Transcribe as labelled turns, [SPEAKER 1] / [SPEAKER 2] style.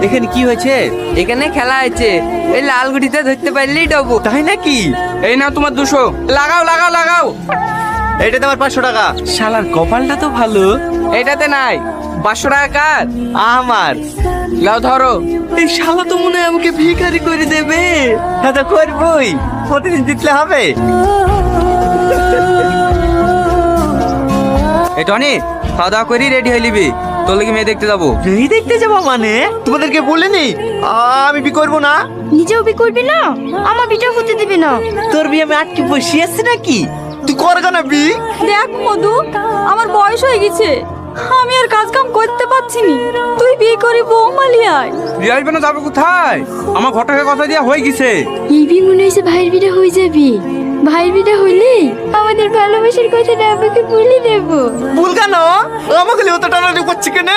[SPEAKER 1] এখানে কি হয়েছে?
[SPEAKER 2] এখানে খেলা হয়েছে, এই লাল গুটিতে ধরতে পারলেই ডবো।
[SPEAKER 1] তাই নাকি?
[SPEAKER 2] এই নাও তোমার 200, লাগাও লাগাও লাগাও।
[SPEAKER 1] এটা তোমার 500 টাকা। শালার কপালটা তো ভালো।
[SPEAKER 2] এইটাতে নাই, 500 টাকা কার?
[SPEAKER 1] আমার।
[SPEAKER 2] লাও ধরো।
[SPEAKER 1] এই শালা তো মনে হয় আমাকে ভিখারি করে দেবে। হ্যাঁ তো করবই, প্রতিদিন জিতলে হবে।
[SPEAKER 2] এই টনি, খাওয়া দাওয়া করি রেডি হয়ে নিবি, তোর লাগি মেয়ে দেখতে যাবো।
[SPEAKER 1] এই দেখতে যাবো মানে? তোমাদেরকে বলিনি আমি বি করবো না?
[SPEAKER 3] নিজেও বি করবি না, আমার বিটা হতে দিবি না।
[SPEAKER 1] তোর বিয়ে আমি আটকে বসে আছি নাকি? তুই কর না বি।
[SPEAKER 3] দেখ মধু, আমার বয়স হয়ে গেছে, আমি আর কাজ কাম করতে পারছি নি। তুই বিয়ে করে বৌমালি আয়।
[SPEAKER 2] বিয়ে আসবে না, যাবে কোথায়? আমার ঘরটাকে কথা দিয়া হয়ে গেছে।
[SPEAKER 3] এই বিয়ে মনে হয়েছে ভাইয়ের বিটা হয়ে যাবে। ভাইয়ের বিটা হইলে আমাদের ভালোবাসার কথাটা আমাকে বলে দেবো।
[SPEAKER 1] ভুল কেন? আমাকে অত টানাটানি করছি কেন?